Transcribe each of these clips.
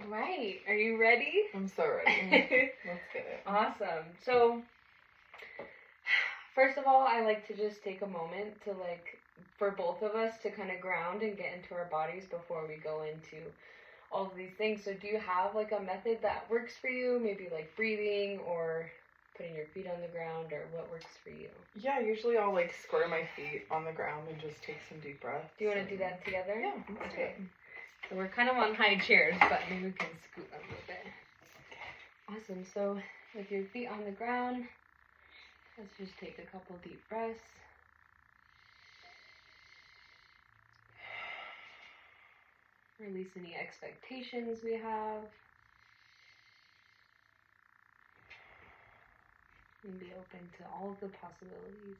All right. Are you ready? I'm so ready. Let's get it. Awesome. So, first of all, I like to just take a moment to for both of us to kind of ground and get into our bodies before we go into all of these things. So do you have a method that works for you? Maybe breathing or putting your feet on the ground, or what works for you? Yeah, usually I'll square my feet on the ground and just take some deep breaths. Do you want to do that together? Yeah, let's do it. So we're kind of on high chairs, but maybe we can scoot a little bit. Awesome. So with your feet on the ground, let's just take a couple deep breaths. Release any expectations we have. And be open to all of the possibilities.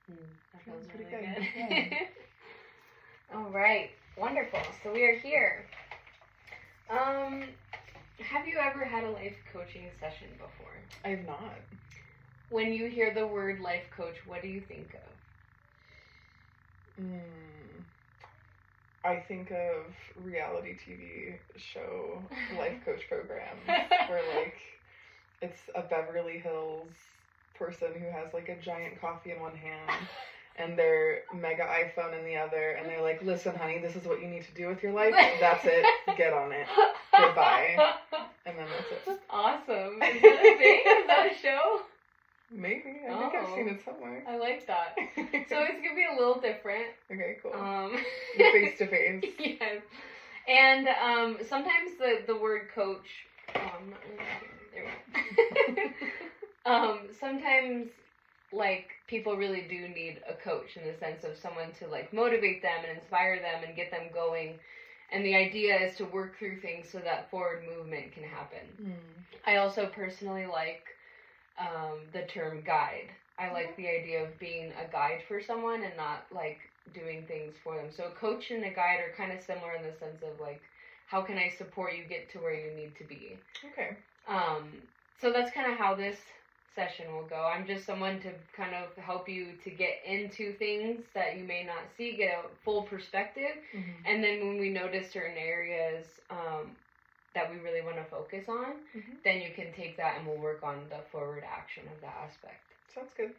That feels really good. Yeah. All right. Wonderful. So we are here. Have you ever had a life coaching session before? I have not. When you hear the word life coach, what do you think of? I think of reality TV show life coach programs where it's a Beverly Hills person who has a giant coffee in one hand and their mega iPhone in the other, and they're like, listen honey, this is what you need to do with your life. That's it. Get on it. Goodbye. And then that's it. That's awesome. Is that a thing? Is that a show? Maybe. I think I've seen it somewhere. I like that. So it's going to be a little different. Okay, cool. Face to face. Yes. And sometimes the word coach, I'm not really there we go. Sometimes people really do need a coach, in the sense of someone to motivate them and inspire them and get them going. And the idea is to work through things so that forward movement can happen. I also personally like the term guide. I like the idea of being a guide for someone and not doing things for them. So a coach and a guide are kind of similar in the sense of how can I support you get to where you need to be. Okay. So that's kind of how this session will go. I'm just someone to kind of help you to get into things that you may not see, get a full perspective, and then when we notice certain areas that we really want to focus on, then you can take that and we'll work on the forward action of that aspect. Sounds good.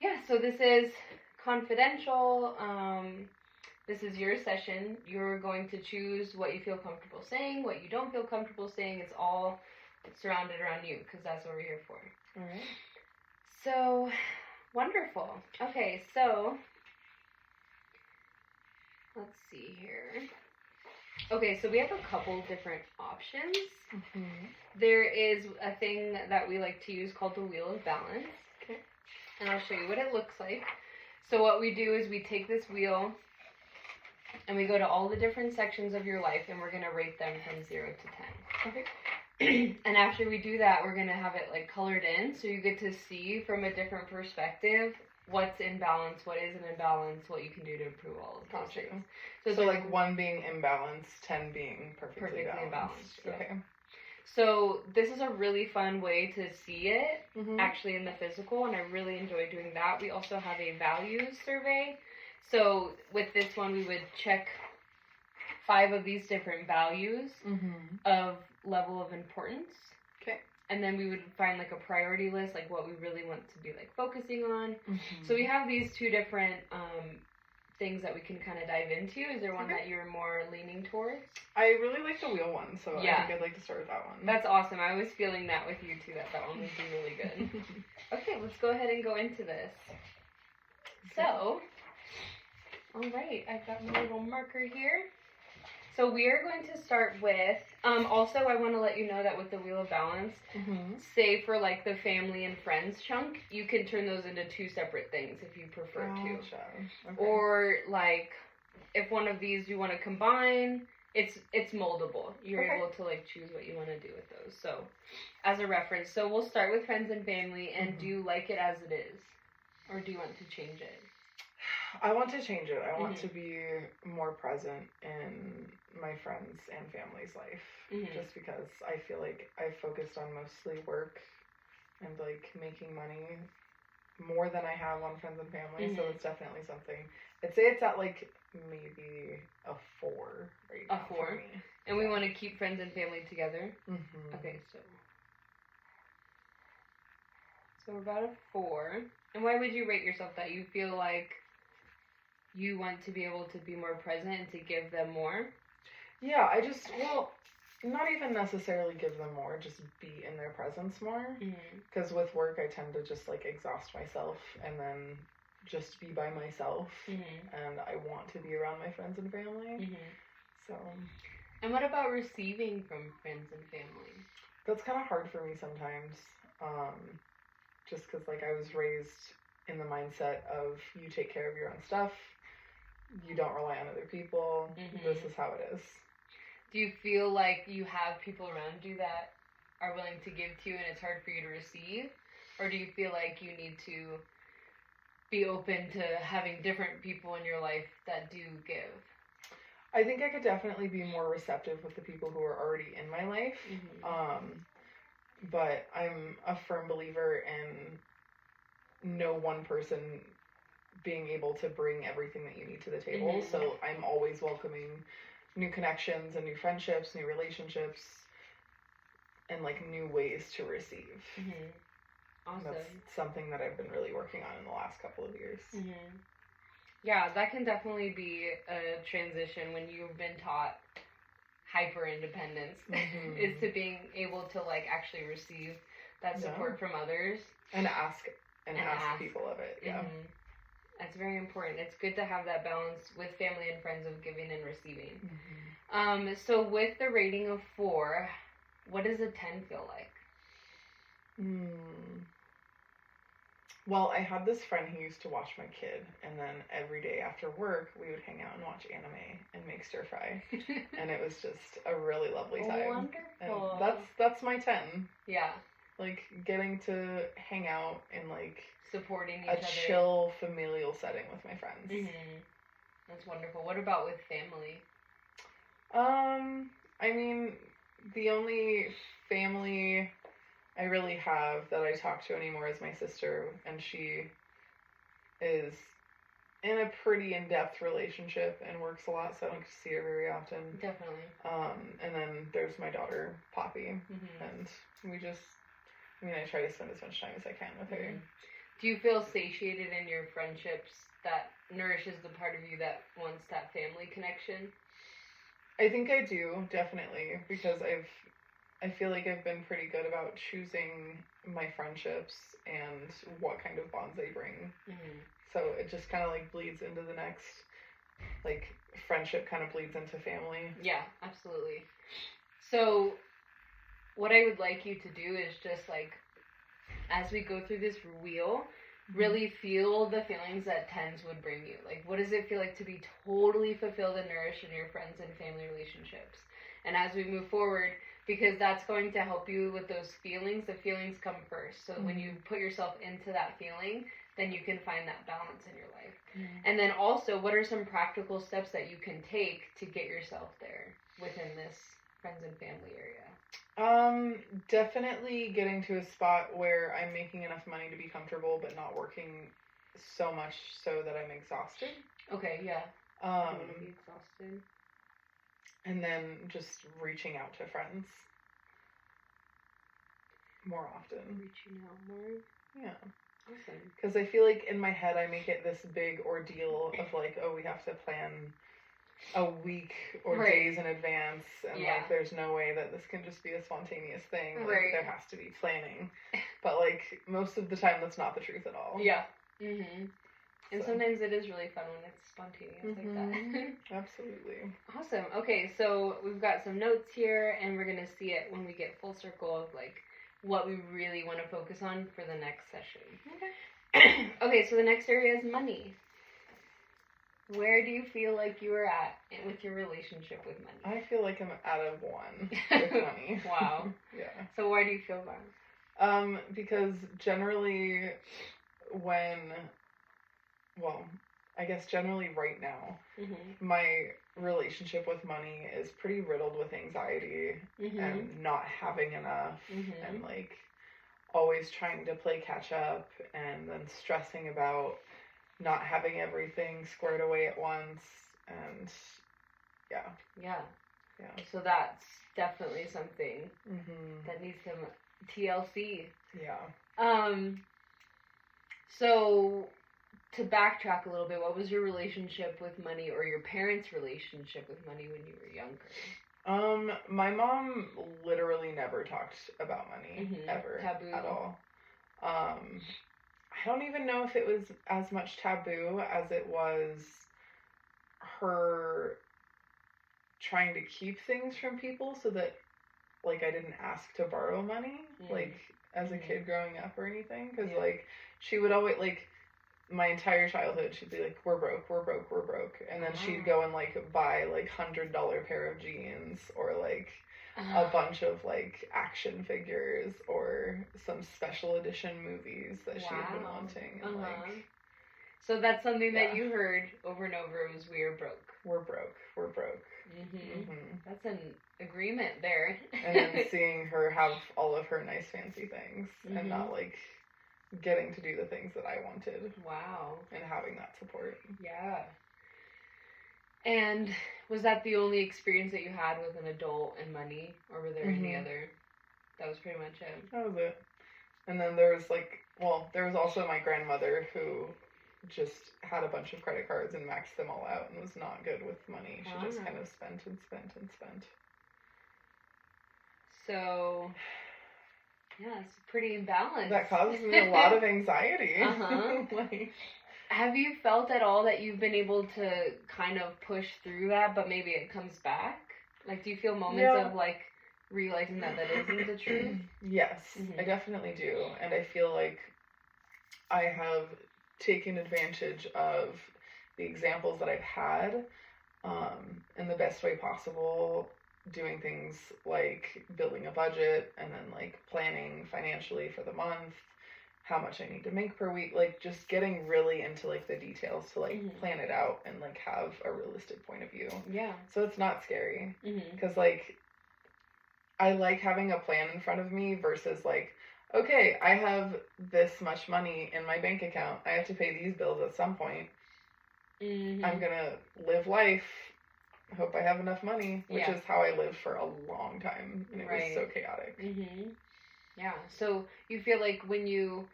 Yeah, so this is confidential. This is your session. You're going to choose what you feel comfortable saying, what you don't feel comfortable saying. It's all surrounded around you, because that's what we're here for. All right. So, wonderful. Okay, so let's see here. Okay, so we have a couple different options. There is a thing that we like to use called the Wheel of Balance. Okay. And I'll show you what it looks like. So what we do is we take this wheel and we go to all the different sections of your life, and we're going to rate them from 0 to 10. Okay. And after we do that, we're going to have it colored in, so you get to see from a different perspective what's in balance, what isn't in balance, what you can do to improve all of those things. So 1 being imbalanced, 10 being perfectly balanced. Yeah. Okay. So this is a really fun way to see it, actually in the physical, and I really enjoy doing that. We also have a values survey. So with this one, we would check 5 of these different values of level of importance. Okay. And then we would find a priority list, what we really want to be focusing on. So we have these 2 different things that we can kind of dive into. Is there one that you're more leaning towards? I really like the wheel one, so I think I'd like to start with that one. That's awesome. I was feeling that with you too, that one would be really good. Okay, let's go ahead and go into this. So, all right, I've got my little marker here. So we are going to start with, also I want to let you know that with the Wheel of Balance, say for the family and friends chunk, you can turn those into 2 separate things if you prefer to. Okay. Or if one of these you want to combine, it's moldable. You're able to choose what you want to do with those. So as a reference, so we'll start with friends and family, and do you like it as it is? Or do you want to change it? I want to change it. I want to be more present in my friends' and family's life. Just because I feel I focused on mostly work and making money more than I have on friends and family, so Mhm. it's definitely something. I'd say it's at like maybe a 4 right A now 4? for me. And we want to keep friends and family together? Mm-hmm. Okay, so we're about a 4. And why would you rate yourself that? You feel like you want to be able to be more present and to give them more? Yeah, well, not even necessarily give them more, just be in their presence more. Because with work, I tend to just like exhaust myself and then just be by myself. And I want to be around my friends and family. So. And what about receiving from friends and family? That's kind of hard for me sometimes. Just because like I was raised in the mindset of you take care of your own stuff, you don't rely on other people. This is how it is. Do you feel like you have people around you that are willing to give to you and it's hard for you to receive? Or do you feel like you need to be open to having different people in your life that do give? I think I could definitely be more receptive with the people who are already in my life. But I'm a firm believer in no one person being able to bring everything that you need to the table. So I'm always welcoming new connections and new friendships, new relationships, and like new ways to receive. Awesome. That's something that I've been really working on in the last couple of years. Yeah, that can definitely be a transition when you've been taught hyper independence is to being able to like actually receive that support from others and ask people of it. That's very important. It's good to have that balance with family and friends of giving and receiving. So with the rating of 4, what does a 10 feel like? Well, I had this friend who used to watch my kid, and then every day after work, we would hang out and watch anime and make stir fry, and it was just a really lovely time. Wonderful. And that's my 10. Yeah. Like getting to hang out in like supporting each other. A chill familial setting with my friends. That's wonderful. What about with family? I mean, the only family I really have that I talk to anymore is my sister, and she is in a pretty in-depth relationship and works a lot, so I don't get to see her very often. Definitely. And then there's my daughter, Poppy, and we just, I try to spend as much time as I can with her. Do you feel satiated in your friendships that nourishes the part of you that wants that family connection? I think I do, definitely, because I feel like I've been pretty good about choosing my friendships and what kind of bonds they bring. So it just kind of like bleeds into the next, like friendship kind of bleeds into family. Yeah, absolutely. So what I would like you to do is just like, as we go through this wheel, really feel the feelings that 10s would bring you. Like, what does it feel like to be totally fulfilled and nourished in your friends and family relationships? And as we move forward, because that's going to help you with those feelings, the feelings come first. So when you put yourself into that feeling, then you can find that balance in your life. And then also, what are some practical steps that you can take to get yourself there within this friends and family area? Definitely getting to a spot where I'm making enough money to be comfortable, but not working so much so that I'm exhausted. Okay, yeah. You want to be exhausted. And then just reaching out to friends more often. Reaching out more? Yeah. Awesome. Because I feel like in my head I make it this big ordeal of like, oh, we have to plan a week or days in advance, and like there's no way that this can just be a spontaneous thing. Like, there has to be planning. But like most of the time that's not the truth at all. Yeah. And sometimes it is really fun when it's spontaneous like that. Absolutely. Awesome. Okay, so we've got some notes here, and we're gonna see it when we get full circle of like what we really want to focus on for the next session. Okay. Okay, so the next area is money. Where do you feel like you are at with your relationship with money? I feel like I'm at a 1 with money. Wow. Yeah. So why do you feel that? Because generally I guess generally right now, my relationship with money is pretty riddled with anxiety and not having enough and like always trying to play catch up and then stressing about not having everything squared away at once. And yeah. Yeah. Yeah. So that's definitely something Mm-hmm. that needs some TLC. Yeah. So to backtrack a little bit, what was your relationship with money, or your parents' relationship with money when you were younger? My mom literally never talked about money ever. Taboo. At all. I don't even know if it was as much taboo as it was her trying to keep things from people so that, like, I didn't ask to borrow money, like, as a kid growing up or anything. Because, like, she would always, like, my entire childhood, she'd be like, we're broke, we're broke, we're broke. And then she'd go and, like, buy, like, $100 pair of jeans or, like, a bunch of, like, action figures or some special edition movies that she had been wanting. And, like, so that's something that you heard over and over, was we are broke. We're broke. We're broke. That's an agreement there. And then seeing her have all of her nice fancy things and not, like, getting to do the things that I wanted. Wow. And having that support. Yeah. And was that the only experience that you had with an adult and money? Or were there any other? That was pretty much it. That was it. And then there was, like, well, there was also my grandmother who just had a bunch of credit cards and maxed them all out and was not good with money. She just kind of spent and spent and spent. So, yeah, it's pretty imbalanced. That caused me a lot of anxiety. Like, have you felt at all that you've been able to kind of push through that, but maybe it comes back? Like, do you feel moments of, like, realizing that isn't the truth? Yes, I definitely do. And I feel like I have taken advantage of the examples that I've had in the best way possible, doing things like building a budget and then, like, planning financially for the month, how much I need to make per week, like, just getting really into, like, the details to, like, plan it out and, like, have a realistic point of view. Yeah. So it's not scary. Because, like, I like having a plan in front of me versus, like, okay, I have this much money in my bank account. I have to pay these bills at some point. I'm gonna live life. Hope I have enough money, which is how I lived for a long time, and it was so chaotic. Yeah. So you feel like when you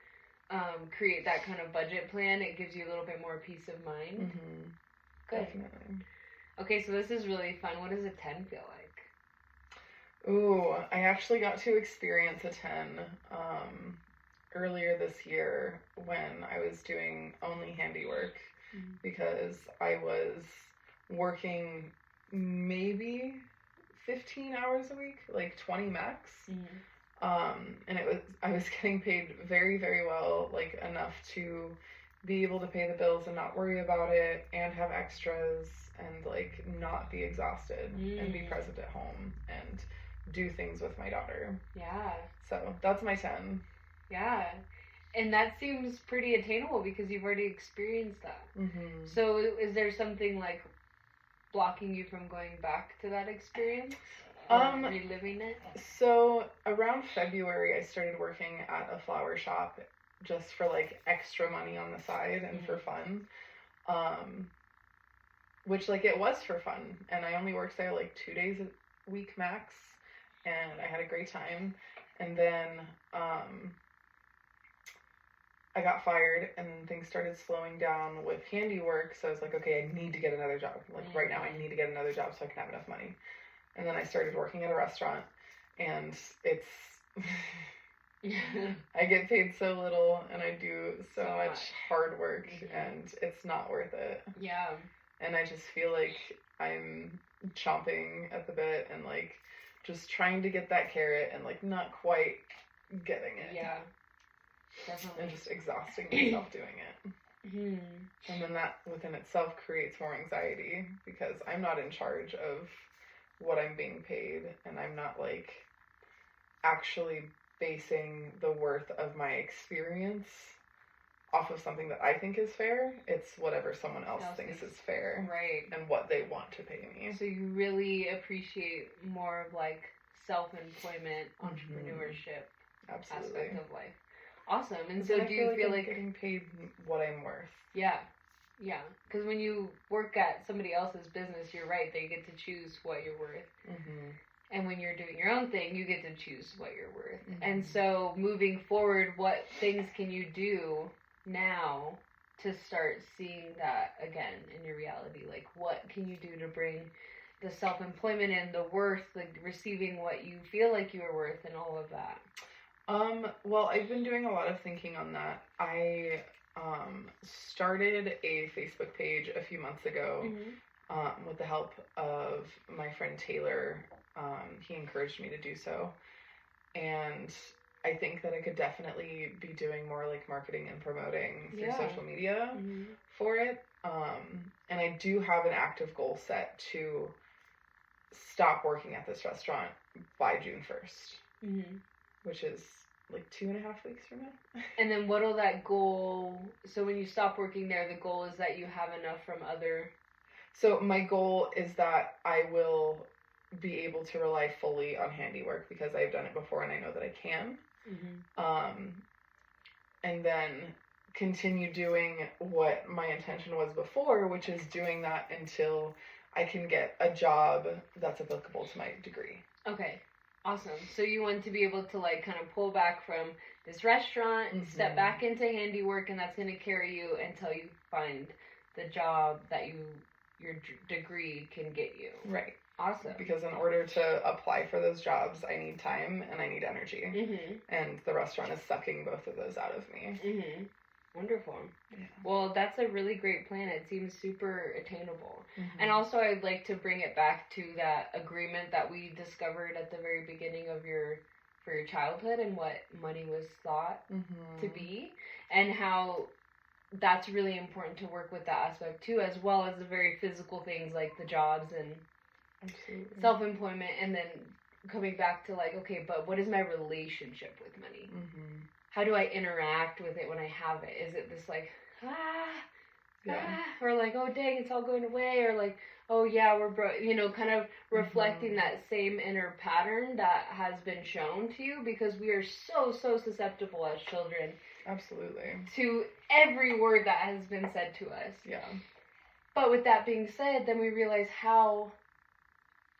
create that kind of budget plan, it gives you a little bit more peace of mind. Good. Definitely. Okay, so this is really fun. What does a 10 feel like? Ooh, I actually got to experience a 10 earlier this year when I was doing only handiwork because I was working maybe 15 hours a week, like 20 max. And I was getting paid very, very well, like enough to be able to pay the bills and not worry about it and have extras and, like, not be exhausted and be present at home and do things with my daughter. Yeah. So that's my 10. Yeah. And that seems pretty attainable because you've already experienced that. So is there something, like, blocking you from going back to that experience? Reliving it? So around February, I started working at a flower shop just for, like, extra money on the side and for fun. Which, like, it was for fun. And I only worked there, like, 2 days a week max. And I had a great time. And then I got fired and things started slowing down with handiwork. So I was like, okay, I need to get another job. Like, right now I need to get another job so I can have enough money. And then I started working at a restaurant, and it's I get paid so little and I do so much hard work and it's not worth it. Yeah. And I just feel like I'm chomping at the bit and, like, just trying to get that carrot and, like, not quite getting it. Yeah. Definitely. And just exhausting myself doing it. And then that within itself creates more anxiety because I'm not in charge of what I'm being paid and I'm not, like, actually basing the worth of my experience off of something that I think is fair. It's whatever someone else thinks is fair. Right. And what they want to pay me. So you really appreciate more of, like, self-employment entrepreneurship. Absolutely. aspect of life. Awesome. And So so do you feel I'm like getting paid what I'm worth? Yeah. Because when you work at somebody else's business, you're right, they get to choose what you're worth. Mm-hmm. And when you're doing your own thing, you get to choose what you're worth. Mm-hmm. And so moving forward, what things can you do now to start seeing that again in your reality? Like, what can you do to bring the self-employment and the worth, like receiving what you feel like you are worth and all of that? Well, I've been doing a lot of thinking on that. I started a Facebook page a few months ago with the help of my friend Taylor. He encouraged me to do so. And I think that I could definitely be doing more like marketing and promoting through social media for it. And I do have an active goal set to stop working at this restaurant by June 1st, which is like 2.5 weeks from now. And then what'll that goal, so when you stop working there, the goal is that you have enough from other... So my goal is that I will be able to rely fully on handiwork because I've done it before and I know that I can. And then continue doing what my intention was before, which is doing that until I can get a job that's applicable to my degree. Okay. Awesome. So you want to be able to like kind of pull back from this restaurant, step back into handiwork, and that's going to carry you until you find the job that your degree can get you. Right. Awesome. Because in order to apply for those jobs, I need time and I need energy. And the restaurant is sucking both of those out of me. Wonderful. Yeah. Well, that's a really great plan. It seems super attainable. And also, I'd like to bring it back to that agreement that we discovered at the very beginning of your childhood and what money was thought to be, and how that's really important to work with that aspect too, as well as the very physical things like the jobs and self-employment, and then coming back to like, okay, but what is my relationship with money? How do I interact with it when I have it? Is it this like, or like, oh dang, it's all going away, or like, oh yeah, we're broke, kind of reflecting that same inner pattern that has been shown to you, because we are so susceptible as children. Absolutely. To every word that has been said to us. Yeah. But with that being said, then we realize how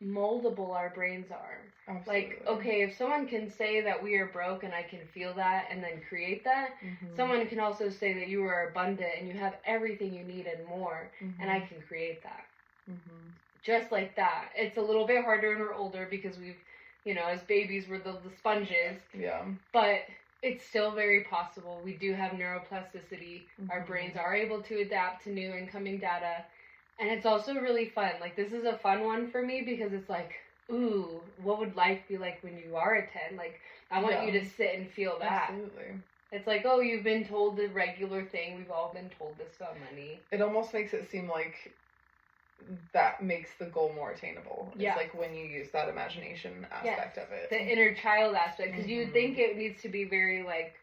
moldable our brains are. Absolutely. Like, okay, if someone can say that we are broke and I can feel that and then create that, someone can also say that you are abundant and you have everything you need and more, and I can create that. Just like that. It's a little bit harder when we're older because we've, as babies, we're the sponges. Yeah. But it's still very possible. We do have neuroplasticity. Our brains are able to adapt to new incoming data. And it's also really fun. Like, this is a fun one for me because it's like, ooh, what would life be like when you are a 10? Like, I want you to sit and feel that. Absolutely. It's like, oh, you've been told the regular thing. We've all been told this about money. It almost makes it seem like that makes the goal more attainable. It's like when you use that imagination aspect of it. The inner child aspect. Because you think it needs to be very, like,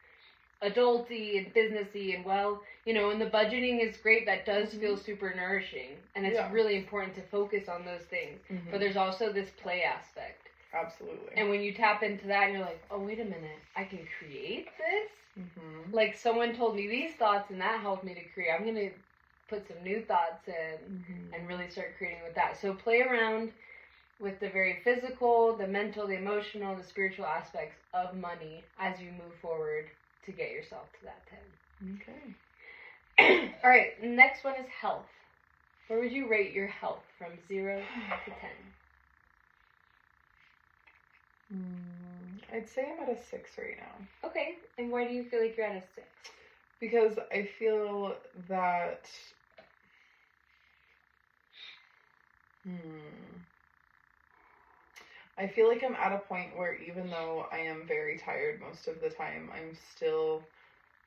adulty and businessy and and the budgeting is great. That does feel super nourishing, and it's really important to focus on those things. But there's also this play aspect. Absolutely. And when you tap into that, and you're like, oh, wait a minute, I can create this? Like, someone told me these thoughts and that helped me to create. I'm gonna put some new thoughts in and really start creating with that. So play around with the very physical, the mental, the emotional, the spiritual aspects of money as you move forward to get yourself to that 10. Okay. All right, next one is health. Where would you rate your health from 0 to 10? I'd say I'm at a 6 right now. Okay, and why do you feel like you're at a 6? Because I feel that... I feel like I'm at a point where even though I am very tired most of the time, I'm still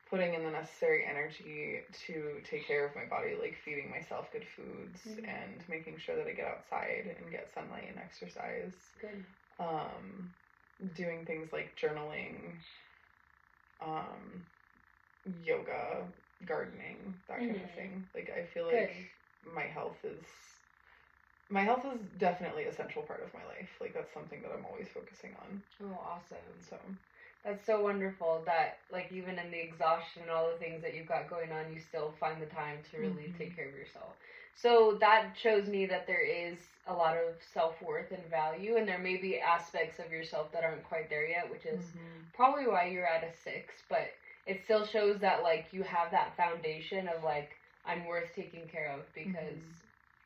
putting in the necessary energy to take care of my body, like feeding myself good foods and making sure that I get outside and get sunlight and exercise. Good. Doing things like journaling, yoga, gardening, that kind of thing. Like, I feel like my health is definitely a central part of my life. Like, that's something that I'm always focusing on. Oh, awesome. So, That's so wonderful that, like, even in the exhaustion and all the things that you've got going on, you still find the time to really take care of yourself. So that shows me that there is a lot of self-worth and value, and there may be aspects of yourself that aren't quite there yet, which is probably why you're at a 6, but it still shows that, like, you have that foundation of, like, I'm worth taking care of because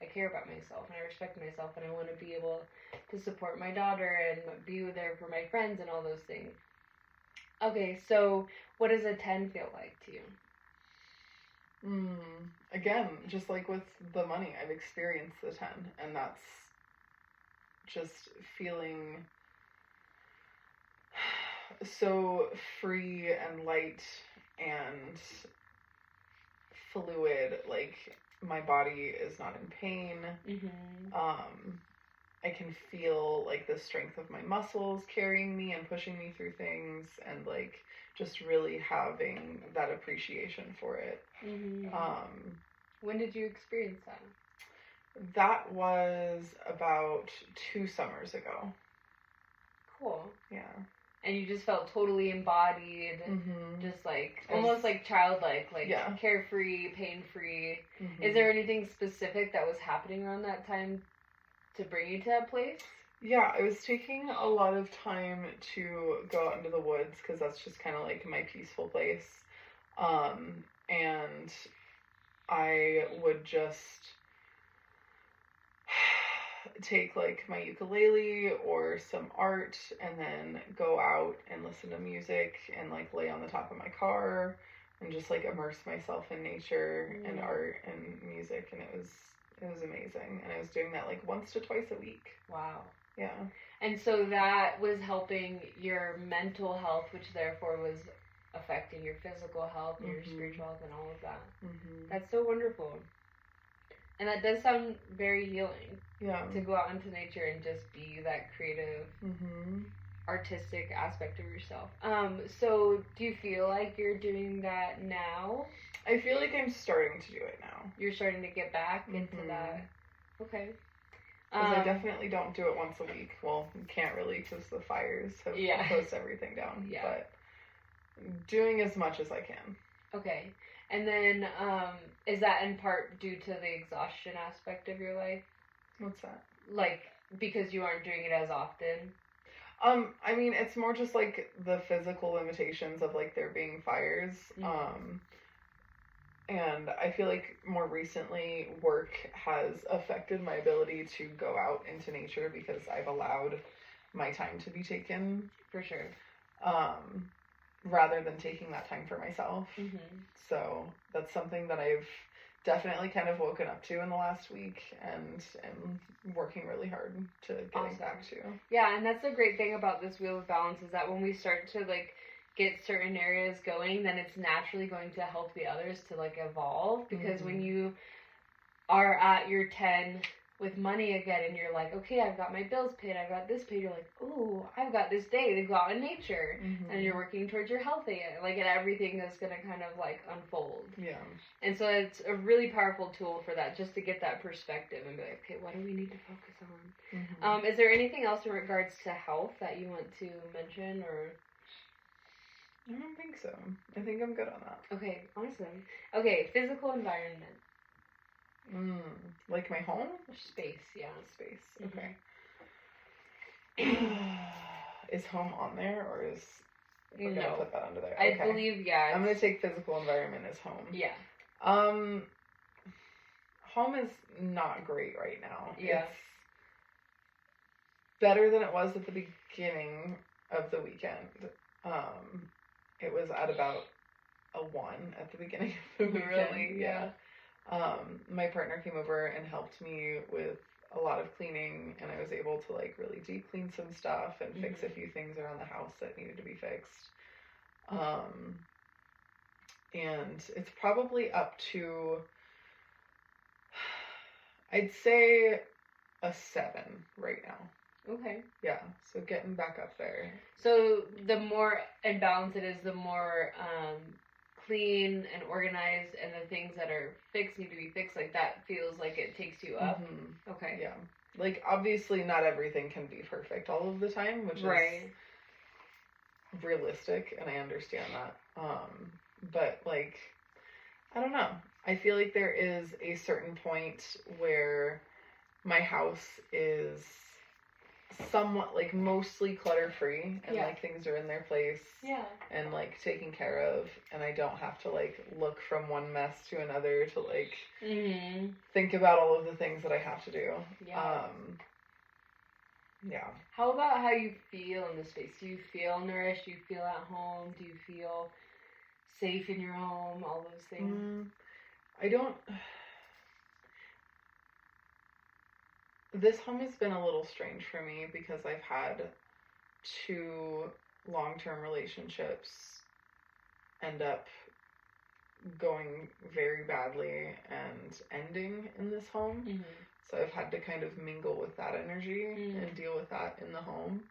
I care about myself and I respect myself and I want to be able to support my daughter and be there for my friends and all those things. Okay, so what does a 10 feel like to you? Again, just like with the money, I've experienced the 10, and that's just feeling so free and light and fluid. Like, my body is not in pain. I can feel, like, the strength of my muscles carrying me and pushing me through things, and, like, just really having that appreciation for it. When did you experience that? That was about 2 summers ago. Cool. Yeah. And you just felt totally embodied, just like, almost like childlike, like carefree, pain-free. Is there anything specific that was happening around that time to bring you to that place? Yeah, I was taking a lot of time to go out into the woods because that's just kind of like my peaceful place. And I would just take like my ukulele or some art and then go out and listen to music and like lay on the top of my car and just like immerse myself in nature and art and music, and it was amazing. And I was doing that like once to twice a week. Wow. Yeah. And so that was helping your mental health, which therefore was affecting your physical health and your spiritual health and all of that. That's so wonderful. And that does sound very healing. Yeah. To go out into nature and just be that creative, artistic aspect of yourself. So do you feel like you're doing that now? I feel like I'm starting to do it now. You're starting to get back into that. Okay. Because I definitely don't do it once a week. Well, you can't really because the fires have closed everything down. Yeah. But doing as much as I can. Okay. And then, is that in part due to the exhaustion aspect of your life? What's that? Like, because you aren't doing it as often? I mean, it's more just like the physical limitations of like there being fires. And I feel like more recently work has affected my ability to go out into nature because I've allowed my time to be taken. For sure. Rather than taking that time for myself. So that's something that I've definitely kind of woken up to in the last week and am working really hard to getting back to. Yeah, and that's the great thing about this Wheel of Balance is that when we start to like get certain areas going, then it's naturally going to help the others to like evolve, because when you are at your 10 with money again and you're like, okay, I've got my bills paid, I've got this paid, you're like, ooh, I've got this day to go out in nature, and you're working towards your health again, like, and everything is gonna kind of like unfold. Yeah. And so it's a really powerful tool for that, just to get that perspective and be like, okay, what do we need to focus on? Is there anything else in regards to health that you want to mention, or? I don't think so. I think I'm good on that. Okay, awesome. Okay, physical environment. Like my home? Space, yeah. Space, okay. Is home on there, or is... We're gonna put that under there. I believe, yeah. I'm gonna take physical environment as home. Yeah. Home is not great right now. Yeah. It's better than it was at the beginning of the weekend. It was at about a 1 at the beginning of the weekend. Really? Yeah. My partner came over and helped me with a lot of cleaning, and I was able to like really deep clean some stuff and fix a few things around the house that needed to be fixed. And it's probably up to, I'd say, a 7 right now. Okay. Yeah, so getting back up there. So the more in balance it is, the more clean and organized, and the things that are fixed need to be fixed, like that feels like it takes you up. Okay. Yeah. Like, obviously not everything can be perfect all of the time, which is realistic, and I understand that. But like, I don't know. I feel like there is a certain point where my house is somewhat like mostly clutter free, and like things are in their place, and like taken care of, and I don't have to like look from one mess to another to like think about all of the things that I have to do. How about how you feel in the space? Do you feel nourished? Do you feel at home? Do you feel safe in your home? All those things. I don't. This home has been a little strange for me because I've had 2 long-term relationships end up going very badly and ending in this home. So I've had to kind of mingle with that energy and deal with that in the home.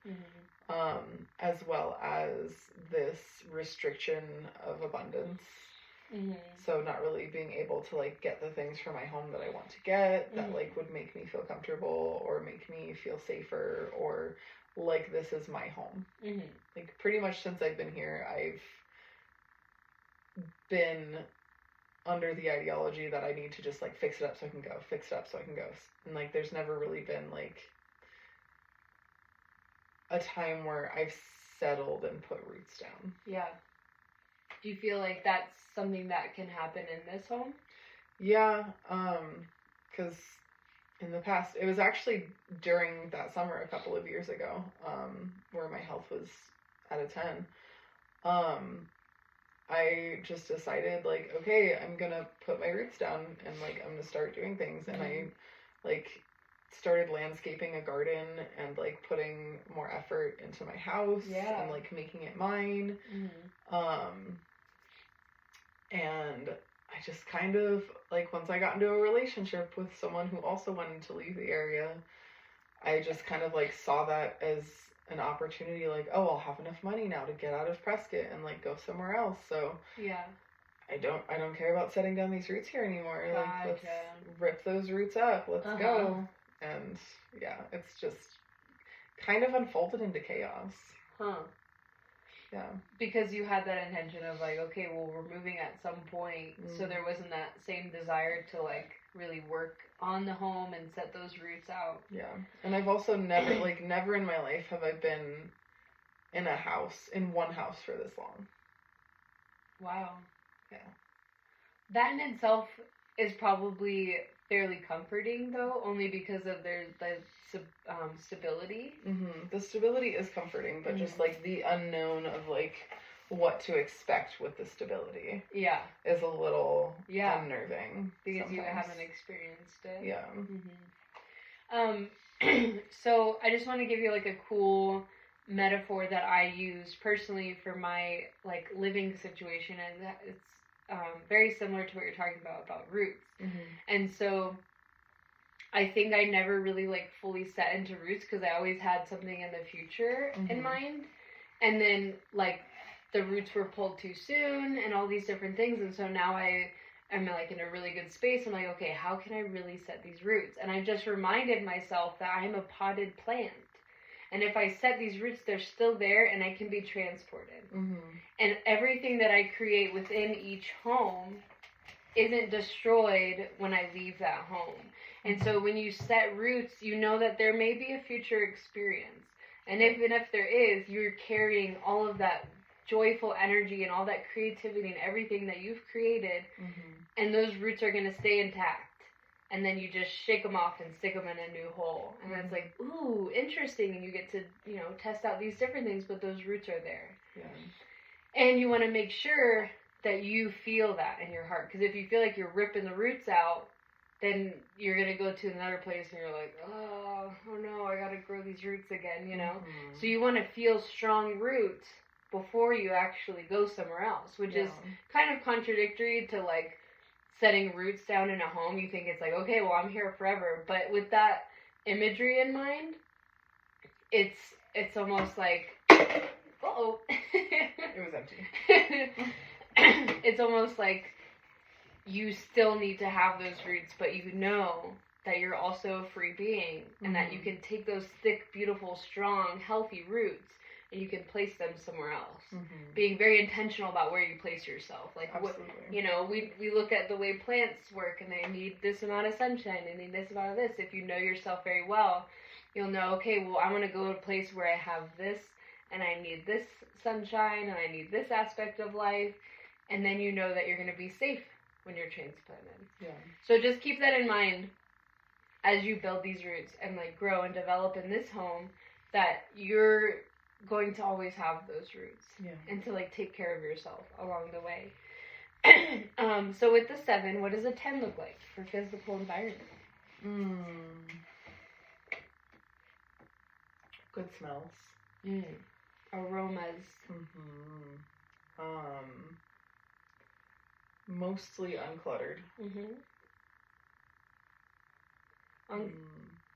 As well as this restriction of abundance. So not really being able to like get the things for my home that I want to get, that like would make me feel comfortable or make me feel safer, or like this is my home. Like pretty much since I've been here, I've been under the ideology that I need to just like fix it up so I can go, fix it up so I can go. And like there's never really been like a time where I've settled and put roots down. Yeah. Do you feel like that's something that can happen in this home? Yeah, because in the past, it was actually during that summer a couple of years ago, where my health was at a 10. I just decided like, okay, I'm gonna put my roots down and like I'm gonna start doing things, and I like started landscaping a garden and like putting more effort into my house and like making it mine. And I just kind of like, once I got into a relationship with someone who also wanted to leave the area, I just kind of like saw that as an opportunity, like, oh, I'll have enough money now to get out of Prescott and like go somewhere else. So I don't care about setting down these roots here anymore. Like, let's rip those roots up. Let's go. And yeah, it's just kind of unfolded into chaos. Yeah. Because you had that intention of like, okay, well, we're moving at some point, so there wasn't that same desire to like really work on the home and set those roots out. Yeah. And I've also never, like, never in my life have I been in a house, in one house for this long. Wow. Yeah. That in itself is probably fairly comforting, though, only because of the stability. The stability is comforting, but just like the unknown of like what to expect with the stability is a little unnerving because sometimes. You haven't experienced it. So I just want to give you like a cool metaphor that I use personally for my like living situation, and that it's very similar to what you're talking about roots. And so I think I never really like fully set into roots because I always had something in the future in mind, and then like the roots were pulled too soon and all these different things, and so now I'm like in a really good space. I'm like, okay, how can I really set these roots? And I just reminded myself that I'm a potted plant. And if I set these roots, they're still there and I can be transported. And everything that I create within each home isn't destroyed when I leave that home. And so when you set roots, you know that there may be a future experience. And even if there is, you're carrying all of that joyful energy and all that creativity and everything that you've created. And those roots are going to stay intact. And then you just shake them off and stick them in a new hole. And it's like, ooh, interesting. And you get to, you know, test out these different things, but those roots are there. And you want to make sure that you feel that in your heart. Because if you feel like you're ripping the roots out, then you're going to go to another place and you're like, oh no, I got to grow these roots again, you know? So you want to feel strong roots before you actually go somewhere else, which is kind of contradictory to like setting roots down in a home. You think it's like, okay, well, I'm here forever. But with that imagery in mind, it's almost like, uh-oh. It was empty. It's almost like you still need to have those roots, but you know that you're also a free being and that you can take those thick, beautiful, strong, healthy roots and you can place them somewhere else. Mm-hmm. Being very intentional about where you place yourself. Like, Absolutely. we look at the way plants work, and they need this amount of sunshine, and they need this amount of this. If you know yourself very well, you'll know, okay, well, I'm going to go to a place where I have this, and I need this sunshine, and I need this aspect of life, and then you know that you're going to be safe when you're transplanted. Yeah. So just keep that in mind as you build these roots and, like, grow and develop in this home, that you're going to always have those roots. Yeah. And to, like, take care of yourself along the way. So with the 7, what does a 10 look like for physical environment? Good smells. Aromas. Mostly uncluttered.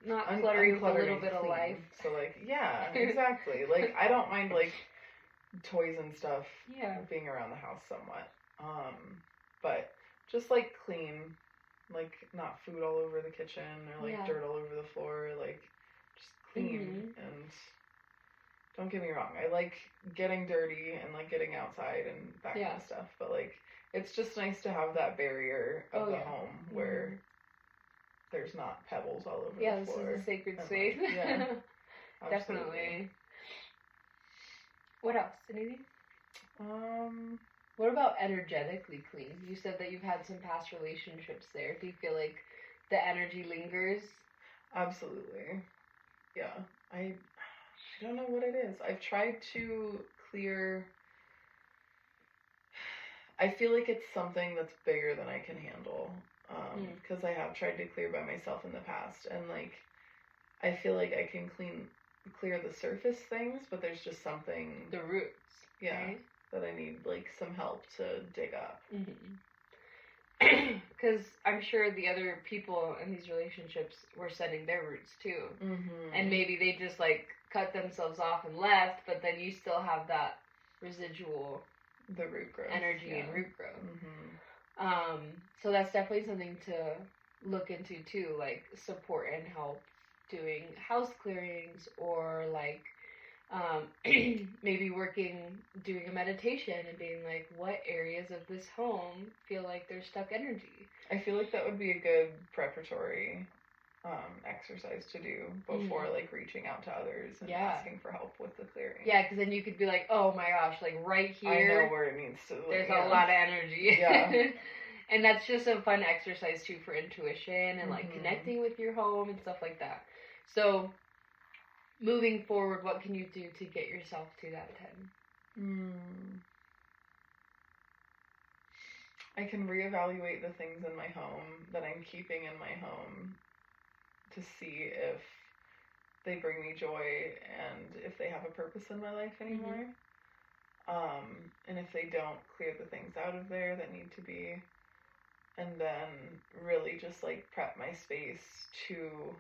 Not cluttery with a little bit of clean. life. So, like, yeah, exactly. Like, I don't mind, like, toys and stuff being around the house somewhat. But just, like, clean. Like, not food all over the kitchen or, like, dirt all over the floor. Like, just clean. And don't get me wrong, I like getting dirty and, like, getting outside and that kind of stuff. But, like, it's just nice to have that barrier of the home where there's not pebbles all over the floor. Yeah, this is a sacred space. Yeah. Definitely. What else? Anything? What about energetically clean? You said that you've had some past relationships there. Do you feel like the energy lingers? Absolutely. Yeah. I don't know what it is. I've tried to clear. I feel like it's something that's bigger than I can handle. Because I have tried to clear by myself in the past, and, like, I feel like I can clear the surface things, but there's just something, the roots, right? That I need, like, some help to dig up. Because I'm sure the other people in these relationships were sending their roots too, and maybe they just, like, cut themselves off and left, but then you still have that residual, the root growth, energy and root growth. So that's definitely something to look into too, like support and help doing house clearings, or like maybe doing a meditation and being like, what areas of this home feel like there's stuck energy? I feel like that would be a good preparatory exercise to do before like reaching out to others and asking for help with the clearing. Yeah, because then you could be like, oh my gosh, like right here, I know where it needs to. There's a lot of energy. Yeah. And that's just a fun exercise too for intuition and like connecting with your home and stuff like that. So moving forward, what can you do to get yourself to that 10? I can reevaluate the things in my home that I'm keeping in my home to see if they bring me joy and if they have a purpose in my life anymore. And if they don't, clear the things out of there that need to be. And then really just like prep my space to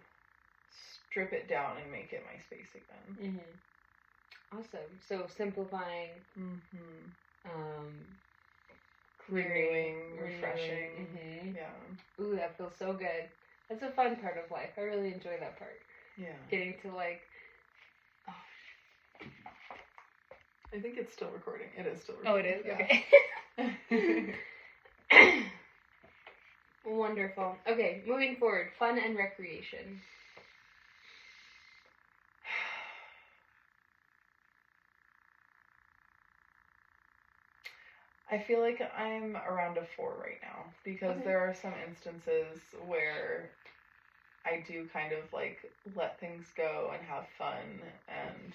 strip it down and make it my space again. Awesome. So simplifying, renewing, refreshing. Yeah. Ooh, that feels so good. That's a fun part of life. I really enjoy that part. Yeah. Getting to like. I think it's still recording. It is still recording. Oh, it is? Yeah. Okay. Wonderful. Okay, moving forward. Fun and recreation. I feel like I'm around a 4 right now because there are some instances where I do kind of like let things go and have fun and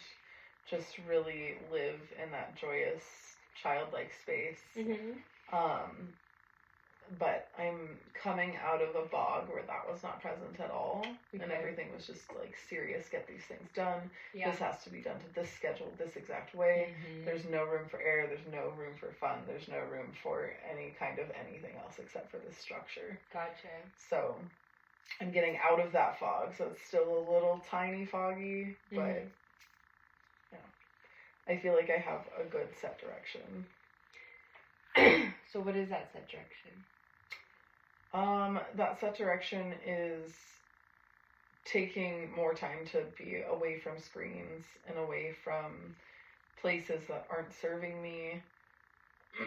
just really live in that joyous childlike space. But I'm coming out of a bog where that was not present at all, and everything was just like serious, get these things done. This has to be done to this schedule, this exact way. There's no room for error, there's no room for fun, there's no room for any kind of anything else except for this structure. Gotcha. So I'm getting out of that fog, so it's still a little tiny foggy, but I feel like I have a good set direction. So what is that set direction? That set direction is taking more time to be away from screens and away from places that aren't serving me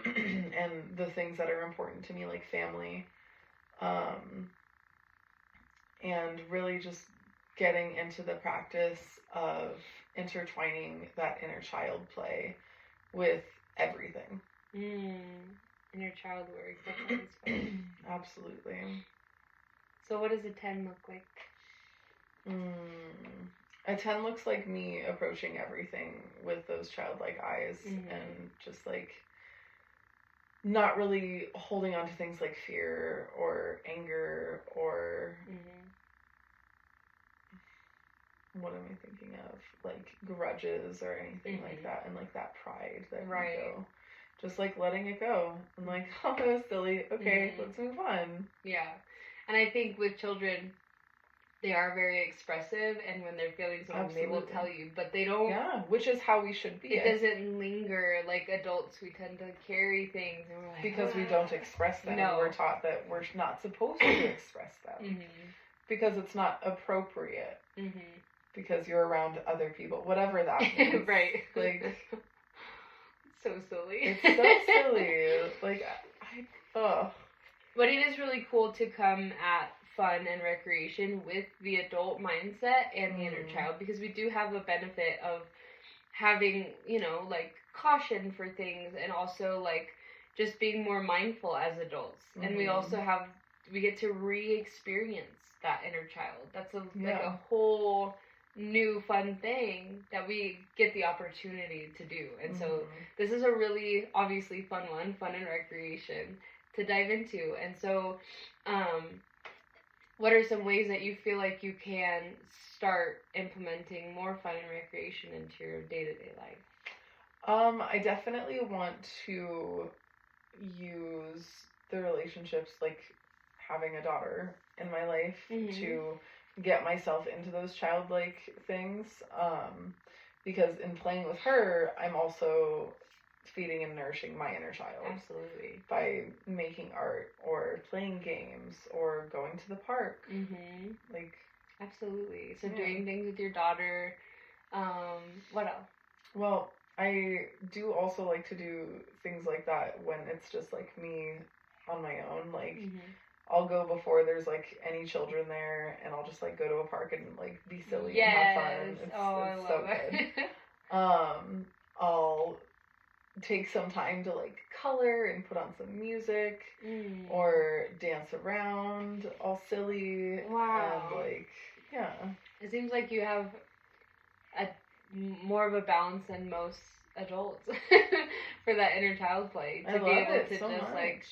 and the things that are important to me, like family. And really just getting into the practice of intertwining that inner child play with everything. Inner child work. That's always fun. Absolutely. So what does a 10 look like? A 10 looks like me approaching everything with those childlike eyes and just like not really holding on to things like fear or anger or what am I thinking of? Like grudges or anything like that, and like that pride, that ego. Just like letting it go and like, oh, that was silly. Okay, let's move on. Yeah. And I think with children, they are very expressive, and when they're feeling something, they will tell you, but they don't. Yeah, which is how we should be. It doesn't linger like adults. We tend to carry things, and we're like, because we don't express them. No. We're taught that we're not supposed to express them because it's not appropriate. Because you're around other people, whatever that means. Right. Like, so silly. It's so silly. Like, But it is really cool to come at fun and recreation with the adult mindset and the inner child, because we do have a benefit of having, you know, like caution for things, and also like just being more mindful as adults. And we also we get to re-experience that inner child. That's like a whole new fun thing that we get the opportunity to do. And so this is a really obviously fun and recreation to dive into. And so what are some ways that you feel like you can start implementing more fun and recreation into your day-to-day life? I definitely want to use the relationships, like having a daughter in my life, to get myself into those childlike things, because in playing with her, I'm also feeding and nourishing my inner child. Absolutely. By making art or playing games or going to the park. Like, absolutely. So doing things with your daughter. What else? Well, I do also like to do things like that when it's just like me on my own. Like, I'll go before there's like any children there, and I'll just like go to a park and like be silly and have fun. It's I love so good. I'll take some time to like color and put on some music or dance around all silly. Wow. And like, yeah. It seems like you have more of a balance than most adults for that inner child play. To be able to so just much. like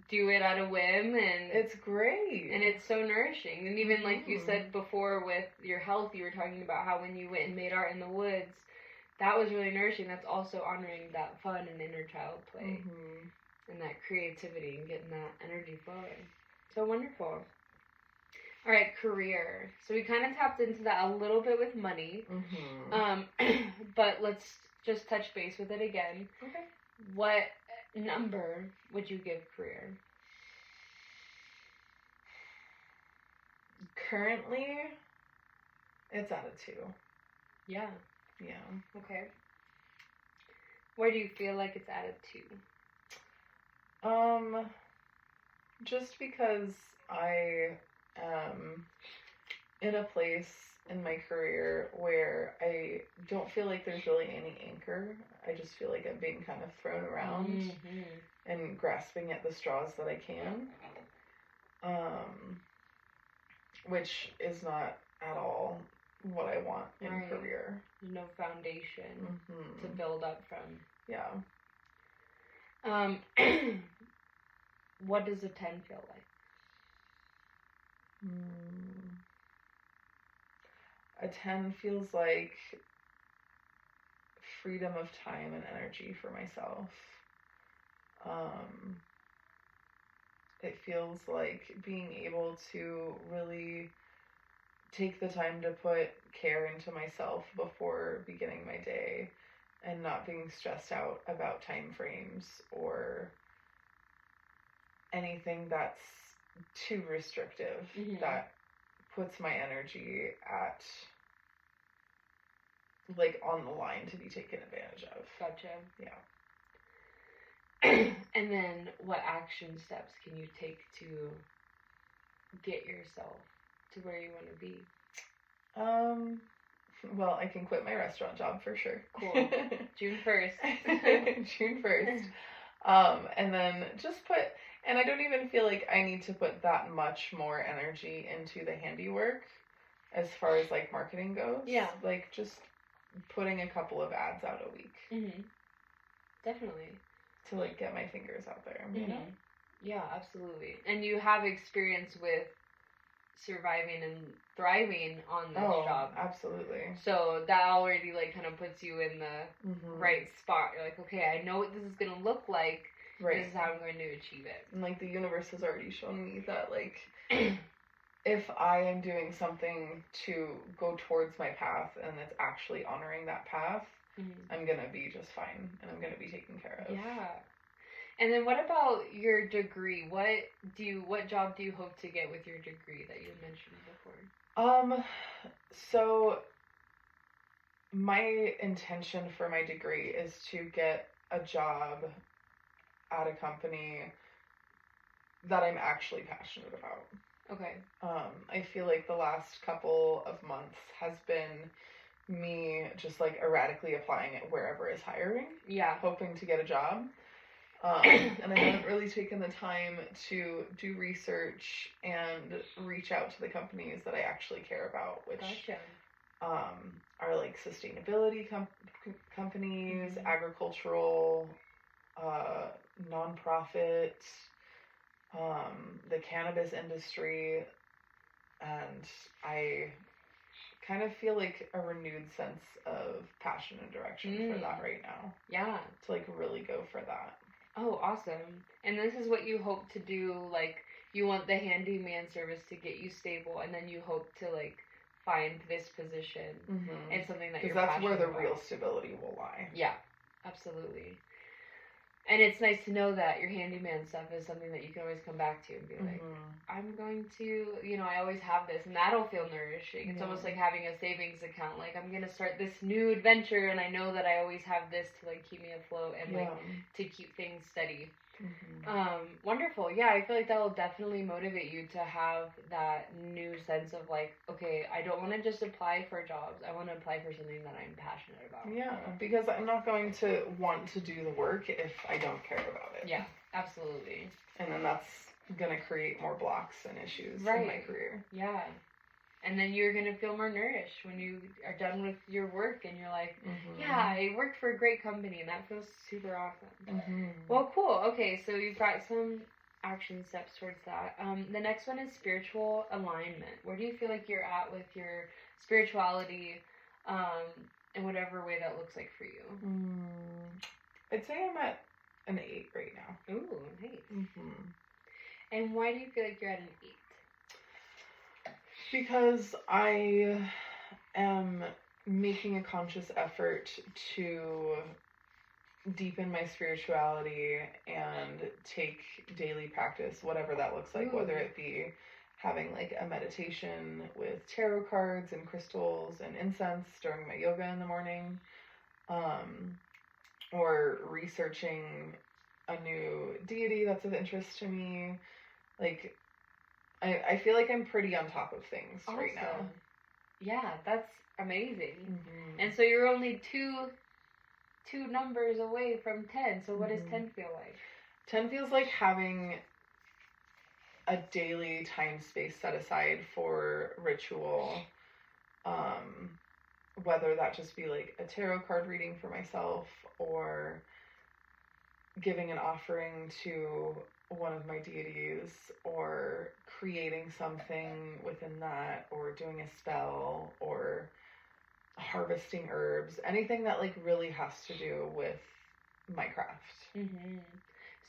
do it at a whim, and it's great. And it's so nourishing. And even like you said before with your health, you were talking about how when you went and made art in the woods, that was really nourishing. That's also honoring that fun and inner child play and that creativity and getting that energy flowing. So wonderful. All right, career. So we kind of tapped into that a little bit with money. But let's just touch base with it again. Okay. What number would you give career? Currently, it's at a 2. Yeah. Yeah. Okay. Where do you feel like it's at a 2? Just because I am in a place in my career where I don't feel like there's really any anchor. I just feel like I'm being kind of thrown around and grasping at the straws that I can. Which is not at all what I want in career. There's no foundation to build up from. Yeah. What does a 10 feel like? A 10 feels like freedom of time and energy for myself. It feels like being able to really take the time to put care into myself before beginning my day and not being stressed out about time frames or anything that's too restrictive that puts my energy at like on the line to be taken advantage of. Gotcha. Yeah. And then what action steps can you take to get yourself to where you want to be? Well, I can quit my restaurant job for sure. Cool. June 1st. June 1st. And then just and I don't even feel like I need to put that much more energy into the handiwork as far as like marketing goes. Yeah. Like just putting a couple of ads out a week. Mm-hmm. Definitely. To like get my fingers out there, you know? Yeah, absolutely. And you have experience with surviving and thriving on this job. Absolutely. So that already like kind of puts you in the right spot. You're like, okay, I know what this is gonna look like. Right. This is how I'm going to achieve it. And like the universe has already shown me that like if I am doing something to go towards my path and it's actually honoring that path, I'm gonna be just fine and I'm gonna be taken care of. Yeah. And then what about your degree? What job do you hope to get with your degree that you mentioned before? So my intention for my degree is to get a job at a company that I'm actually passionate about. Okay. I feel like the last couple of months has been me just like erratically applying it wherever is hiring. Yeah. Hoping to get a job. And I haven't really taken the time to do research and reach out to the companies that I actually care about, which are like sustainability companies, agricultural, nonprofit, the cannabis industry, and I kind of feel like a renewed sense of passion and direction for that right now. Yeah. To like really go for that. Oh, awesome. And this is what you hope to do, like, you want the handyman service to get you stable, and then you hope to, like, find this position and something that you're passionate about. Because that's where the real stability will lie. Yeah, absolutely. And it's nice to know that your handyman stuff is something that you can always come back to and be like, I'm going to, I always have this, and that'll feel nourishing. It's almost like having a savings account. Like, I'm going to start this new adventure, and I know that I always have this to, like, keep me afloat and, like, to keep things steady. Wonderful. Yeah, I feel like that will definitely motivate you to have that new sense of, like, okay, I don't want to just apply for jobs. I want to apply for something that I'm passionate about. Yeah, because I'm not going to want to do the work if I don't care about it. Yeah, absolutely. And then that's going to create more blocks and issues in my career. Yeah. And then you're going to feel more nourished when you are done with your work and you're like, yeah, I worked for a great company, and that feels super awesome. Well, cool. Okay, so you've got some action steps towards that. The next one is spiritual alignment. Where do you feel like you're at with your spirituality in whatever way that looks like for you? I'd say I'm at an 8 right now. Ooh, nice. And why do you feel like you're at an 8? Because I am making a conscious effort to deepen my spirituality and take daily practice, whatever that looks like, whether it be having like a meditation with tarot cards and crystals and incense during my yoga in the morning, or researching a new deity that's of interest to me. Like, I feel like I'm pretty on top of things right now. Yeah, that's amazing. And so you're only two numbers away from 10. So what does 10 feel like? 10 feels like having a daily time space set aside for ritual. Whether that just be like a tarot card reading for myself or giving an offering to one of my deities, or creating something within that, or doing a spell, or harvesting herbs, anything that like really has to do with my craft.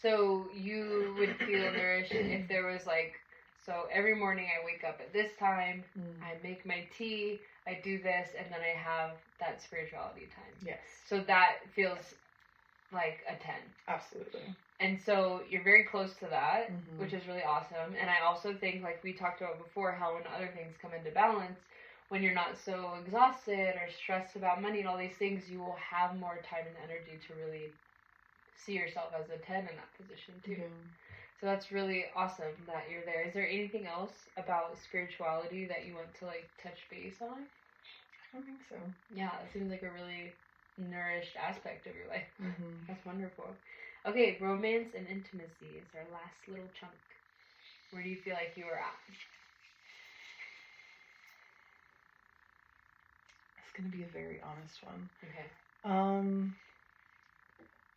So you would feel nourished if there was like, so every morning I wake up at this time, I make my tea, I do this, and then I have that spirituality time. Yes. So that feels like a 10. Absolutely. And so you're very close to that, which is really awesome. And I also think, like we talked about before, how when other things come into balance, when you're not so exhausted or stressed about money and all these things, you will have more time and energy to really see yourself as a 10 in that position too. Mm-hmm. So that's really awesome that you're there. Is there anything else about spirituality that you want to like touch base on? I don't think so. Yeah, it seems like a really nourished aspect of your life. Mm-hmm. That's wonderful. Okay, romance and intimacy is our last little chunk. Where do you feel like you were at? It's gonna be a very honest one. Okay.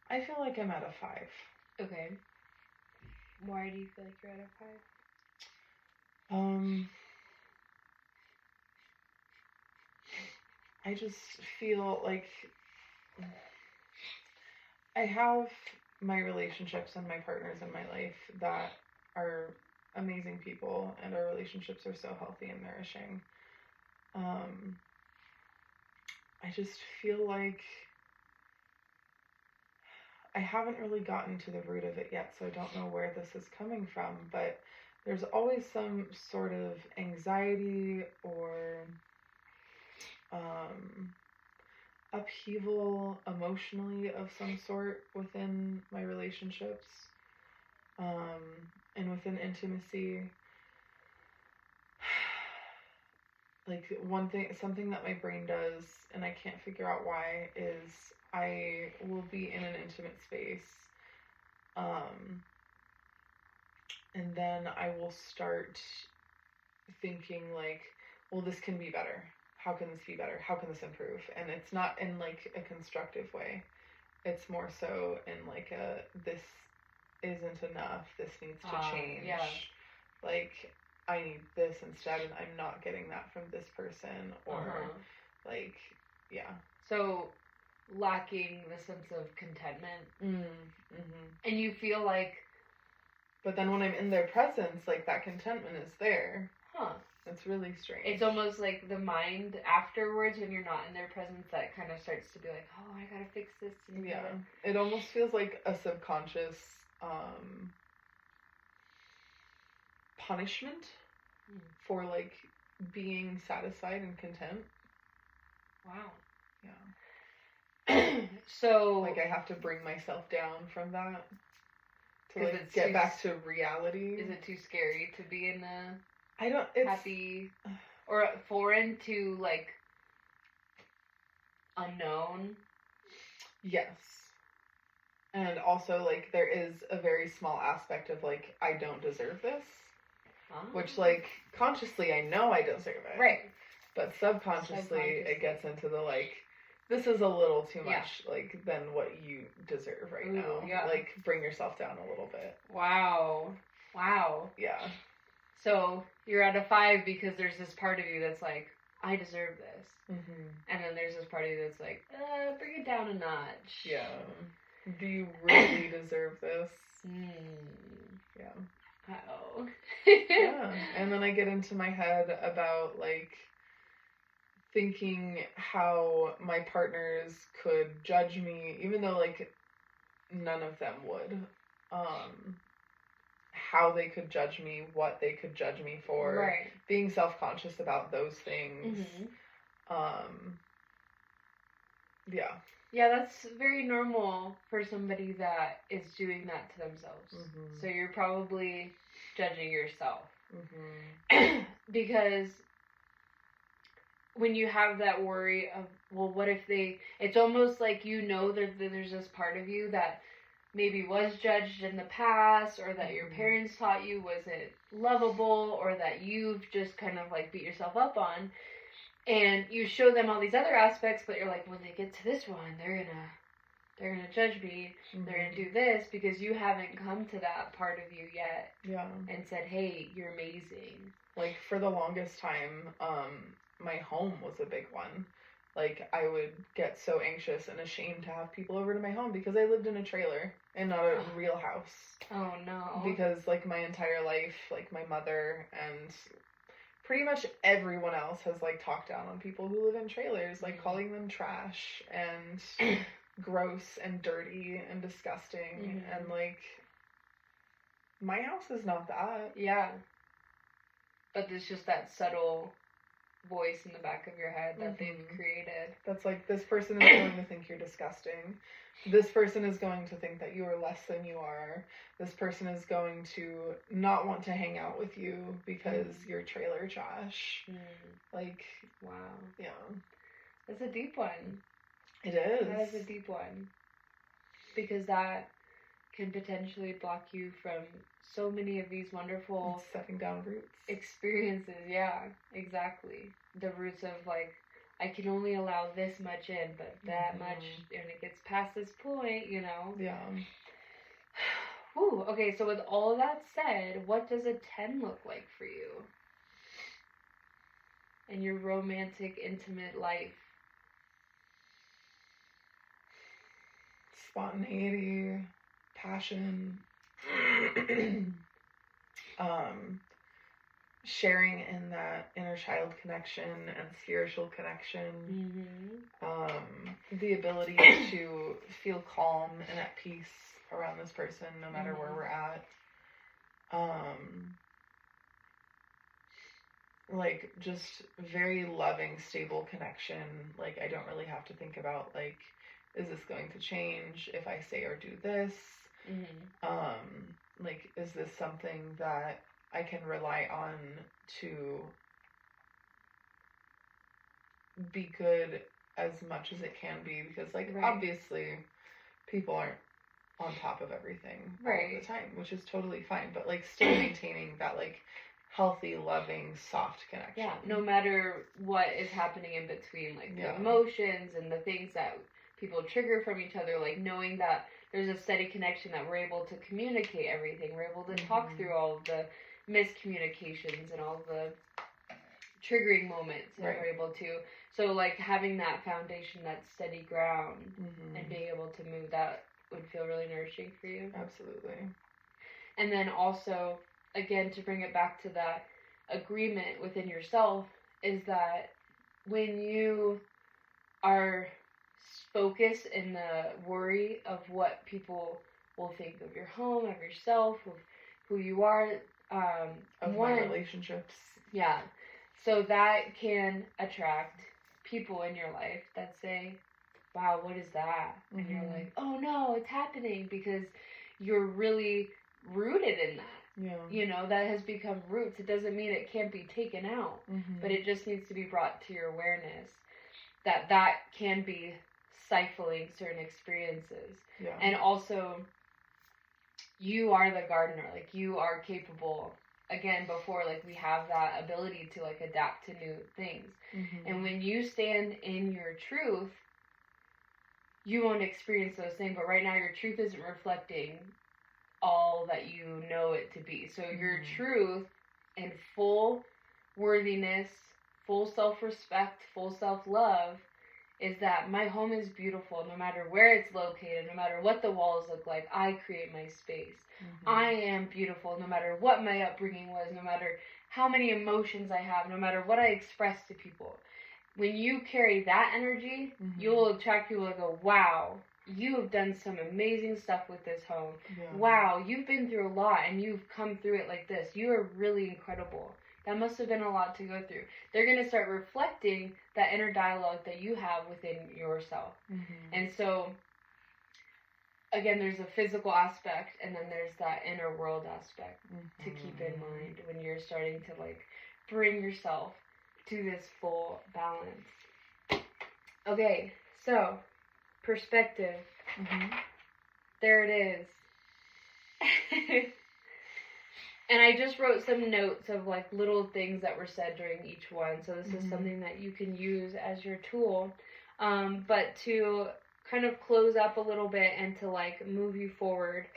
I feel like I'm at a 5. Okay. Why do you feel like you're at a 5? I just feel like I have my relationships and my partners in my life that are amazing people, and our relationships are so healthy and nourishing. I just feel like I haven't really gotten to the root of it yet, so I don't know where this is coming from, but there's always some sort of anxiety or upheaval emotionally of some sort within my relationships, and within intimacy. Like something that my brain does, and I can't figure out why, is I will be in an intimate space, and then I will start thinking like, well, this can be better. How can this be better? How can this improve? And it's not in like a constructive way. It's more so in like this isn't enough. This needs to change. Yeah. Like, I need this instead, and I'm not getting that from this person, or like, yeah. So lacking the sense of contentment. Mm-hmm. And you feel like... But then when I'm in their presence, like, that contentment is there. Huh. It's really strange. It's almost like the mind afterwards, when you're not in their presence, that kind of starts to be like, oh, I gotta fix this. And yeah. It almost feels like a subconscious punishment for, like, being satisfied and content. Wow. Yeah. So... Like, I have to bring myself down from that to, like, get back to reality. Is it too scary to be in a... It's happy or foreign to like unknown? Yes. And also, like, there is a very small aspect of like, I don't deserve this, which, like, consciously I know I deserve it, right? But subconsciously it gets into the like, this is a little too much, like, than what you deserve right now. Yeah. Like, bring yourself down a little bit. Wow. Yeah. So you're at a 5 because there's this part of you that's like, I deserve this. Mm-hmm. And then there's this part of you that's like, bring it down a notch. Yeah. Do you really deserve this? Yeah. Uh-oh. Yeah. And then I get into my head about, like, thinking how my partners could judge me, even though, like, none of them would. How they could judge me, what they could judge me for, right. Being self-conscious about those things. Yeah. Yeah, that's very normal for somebody that is doing that to themselves. So you're probably judging yourself. Because when you have that worry of, well, what if it's almost like you know that there's this part of you that maybe was judged in the past, or that your parents taught you wasn't lovable, or that you've just kind of like beat yourself up on, and you show them all these other aspects, but you're like, when they get to this one, they're gonna judge me, they're gonna do this, because you haven't come to that part of you yet. Yeah. And said, hey, you're amazing. Like, for the longest time, my home was a big one. Like, I would get so anxious and ashamed to have people over to my home because I lived in a trailer and not a real house. Oh, no. Because, like, my entire life, like, my mother and pretty much everyone else has, like, talked down on people who live in trailers, like, calling them trash and gross and dirty and disgusting. And, like, my house is not that. Yeah. But there's just that subtle voice in the back of your head that they've Mhm. created. That's like, this person is going to think you're disgusting. This person is going to think that you are less than you are. This person is going to not want to hang out with you because you're trailer trash. Like, Wow. yeah. That's a deep one. It is. That is a deep one. Because that can potentially block you from so many of these wonderful It's setting down roots. experiences. Yeah, exactly. The roots of like, I can only allow this much in, but that much, and it gets past this point, you know? Yeah. Whew, okay, so with all of that said, what does a 10 look like for you? In your romantic, intimate life? Spontaneity, passion, sharing in that inner child connection and spiritual connection, the ability to feel calm and at peace around this person no matter where we're at, like just very loving, stable connection. Like, I don't really have to think about like, is this going to change if I say or do this? Like, is this something that I can rely on to be good as much as it can be? Because, like, obviously, people aren't on top of everything all the time, which is totally fine. But, like, still maintaining that, like, healthy, loving, soft connection. Yeah, no matter what is happening in between, like, the emotions and the things that people trigger from each other, like, knowing that there's a steady connection, that we're able to communicate everything, we're able to talk through all of the miscommunications and all the triggering moments, and we're able to, so, like, having that foundation, that steady ground, and being able to move, that would feel really nourishing for you. Absolutely. And then also, again, to bring it back to that agreement within yourself, is that when you are focused in the worry of what people will think of your home, of yourself, of who you are, of my relationships. Yeah. So that can attract people in your life that say, wow, what is that? And you're like, oh no, it's happening, because you're really rooted in that. Yeah. You know, that has become roots. It doesn't mean it can't be taken out, but it just needs to be brought to your awareness that that can be stifling certain experiences. Yeah. And also, you are the gardener. Like, you are capable. Again, before, like, we have that ability to, like, adapt to new things. And when you stand in your truth, you won't experience those things. But right now, your truth isn't reflecting all that you know it to be. So your truth and full worthiness, full self-respect, full self-love is that my home is beautiful no matter where it's located, no matter what the walls look like. I create my space. I am beautiful no matter what my upbringing was, no matter how many emotions I have, no matter what I express to people. When you carry that energy, you'll attract people that go, wow, you have done some amazing stuff with this home. Yeah. Wow, you've been through a lot and you've come through it like this. You are really incredible. That must have been a lot to go through. They're going to start reflecting that inner dialogue that you have within yourself. And so, again, there's a physical aspect, and then there's that inner world aspect to keep in mind when you're starting to, like, bring yourself to this full balance. Okay, so, perspective. There it is. And I just wrote some notes of, like, little things that were said during each one. So this is something that you can use as your tool. But to kind of close up a little bit and to, like, move you forward.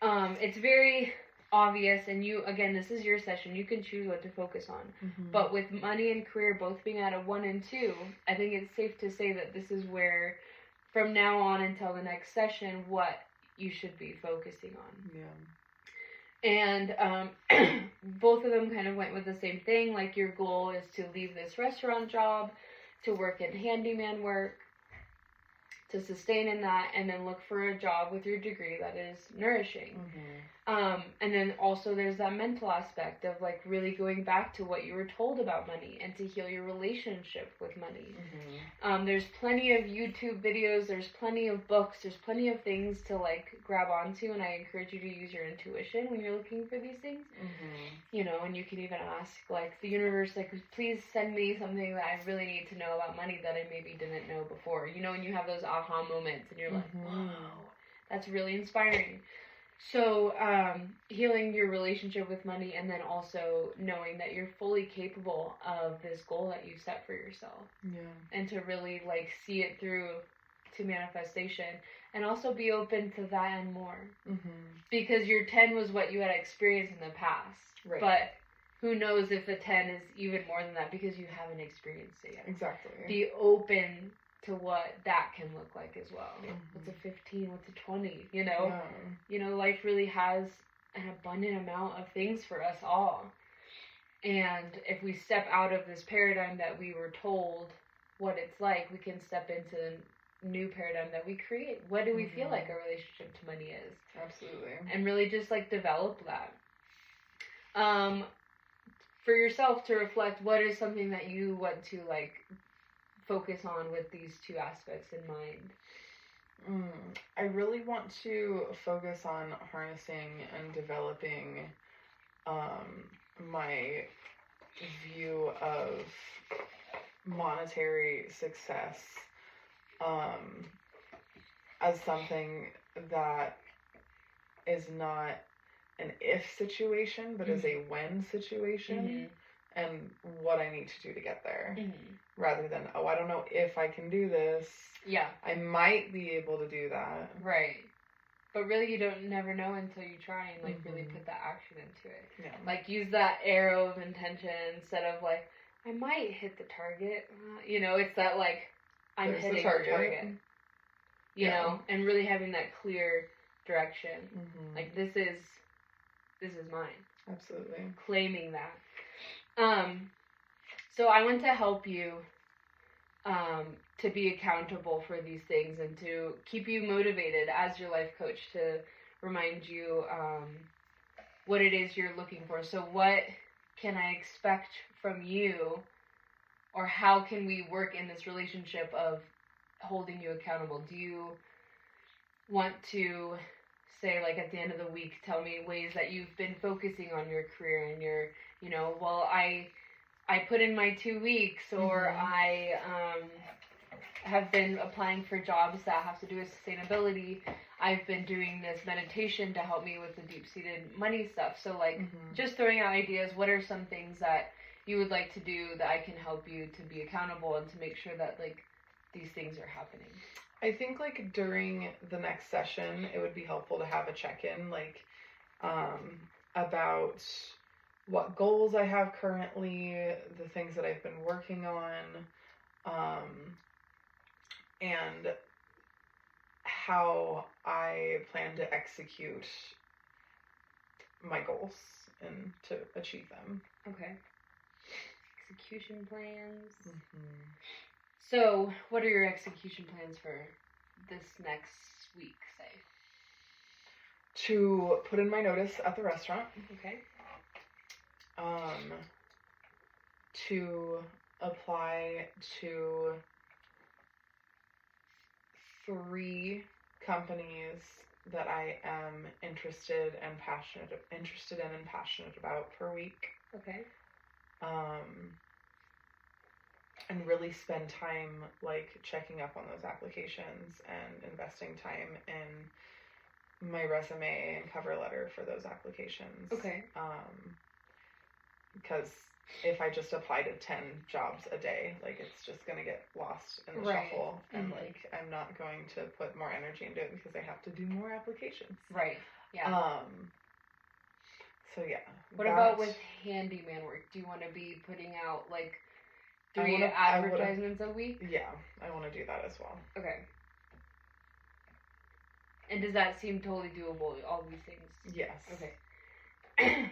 It's very obvious, and you, again, this is your session. You can choose what to focus on. But with money and career both being at a 1 and 2, I think it's safe to say that this is where, from now on until the next session, what you should be focusing on. Yeah. And both of them kind of went with the same thing. Like, your goal is to leave this restaurant job, to work in handyman work, to sustain in that, and then look for a job with your degree that is nourishing. And then also there's that mental aspect of like really going back to what you were told about money and to heal your relationship with money. There's plenty of YouTube videos, there's plenty of books, there's plenty of things to like grab onto, and I encourage you to use your intuition when you're looking for these things. You know, and you can even ask like the universe, like, please send me something that I really need to know about money that I maybe didn't know before. You know, and you have those aha moments and you're like, whoa, that's really inspiring. So, healing your relationship with money, and then also knowing that you're fully capable of this goal that you set for yourself. And to really, like, see it through to manifestation. And also be open to that and more. Because your 10 was what you had experienced in the past. Right. But who knows if the 10 is even more than that because you haven't experienced it yet. Exactly. Be open to what that can look like as well. What's a 15? What's a 20? You know? You know, life really has an abundant amount of things for us all. And if we step out of this paradigm that we were told what it's like, we can step into a new paradigm that we create. What do we feel like our relationship to money is? Absolutely. And really just like develop that. For yourself to reflect, what is something that you want to like focus on with these two aspects in mind? I really want to focus on harnessing and developing my view of monetary success as something that is not an if situation, but is a when situation, and what I need to do to get there. Rather than, oh, I don't know if I can do this. Yeah. I might be able to do that. Right. But really, you don't never know until you try and, like, really put that action into it. Yeah. Like, use that arrow of intention instead of, like, I might hit the target. You know, it's that, like, I'm There's hitting the target. You know, and really having that clear direction. Like, this is mine. Absolutely. Claiming that. So I want to help you to be accountable for these things and to keep you motivated as your life coach, to remind you what it is you're looking for. So what can I expect from you, or how can we work in this relationship of holding you accountable? Do you want to say, like, at the end of the week, tell me ways that you've been focusing on your career and your, you know, well, I put in my 2 weeks, or I have been applying for jobs that have to do with sustainability. I've been doing this meditation to help me with the deep-seated money stuff. So, like, just throwing out ideas. What are some things that you would like to do that I can help you to be accountable and to make sure that, like, these things are happening? I think, like, during the next session, it would be helpful to have a check-in, like, about what goals I have currently, the things that I've been working on, and how I plan to execute my goals and to achieve them. Okay. Execution plans. So, what are your execution plans for this next week, say? To put in my notice at the restaurant. Okay. To apply to 3 companies that I am interested in and passionate about per week. Okay. And really spend time, like, checking up on those applications and investing time in my resume and cover letter for those applications. Okay. Because if I just apply to 10 jobs a day, like, it's just going to get lost in the shuffle. And, like, I'm not going to put more energy into it because I have to do more applications. Right. Yeah. So, yeah. What about with handyman work? Do you want to be putting out, like, 3 advertisements a week? Yeah, I want to do that as well. Okay. And does that seem totally doable, all these things? Yes. Okay.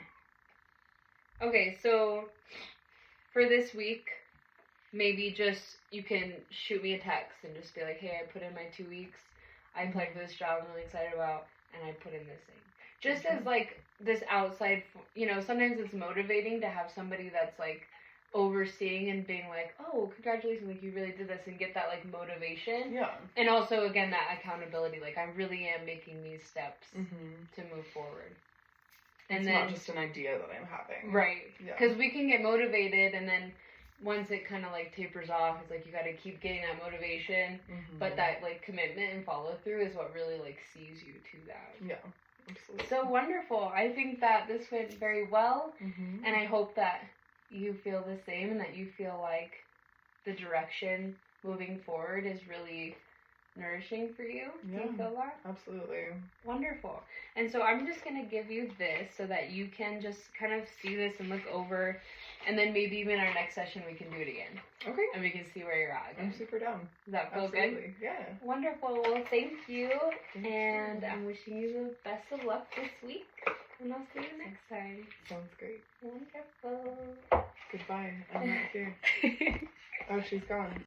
Okay, so for this week, maybe just you can shoot me a text and just be like, hey, I put in my 2 weeks. I applied for this job I'm really excited about, and I put in this thing. Just as like this outside, sometimes it's motivating to have somebody that's like overseeing and being like, oh, congratulations, like you really did this, and get that like motivation. Yeah. And also, again, that accountability, like I really am making these steps to move forward. And it's then, not just an idea that I'm having. right. Yeah. Because we can get motivated, and then once it kind of like tapers off, it's like you got to keep getting that motivation, but that like commitment and follow through is what really like sees you to that. Yeah, absolutely. So wonderful. I think that this went very well, and I hope that you feel the same, and that you feel like the direction moving forward is really nourishing for you. Yeah. Do you feel that? Absolutely. Wonderful. And so I'm just going to give you this so that you can just kind of see this and look over, and then maybe even our next session we can do it again. Okay. And we can see where you're at again. I'm super down. Does that feel Absolutely. good? Yeah. Wonderful. Well, thank you. Thank And you. I'm wishing you the best of luck this week. And I'll see you next time. Sounds great. Wonderful. Goodbye. I'm not here. Oh, she's gone.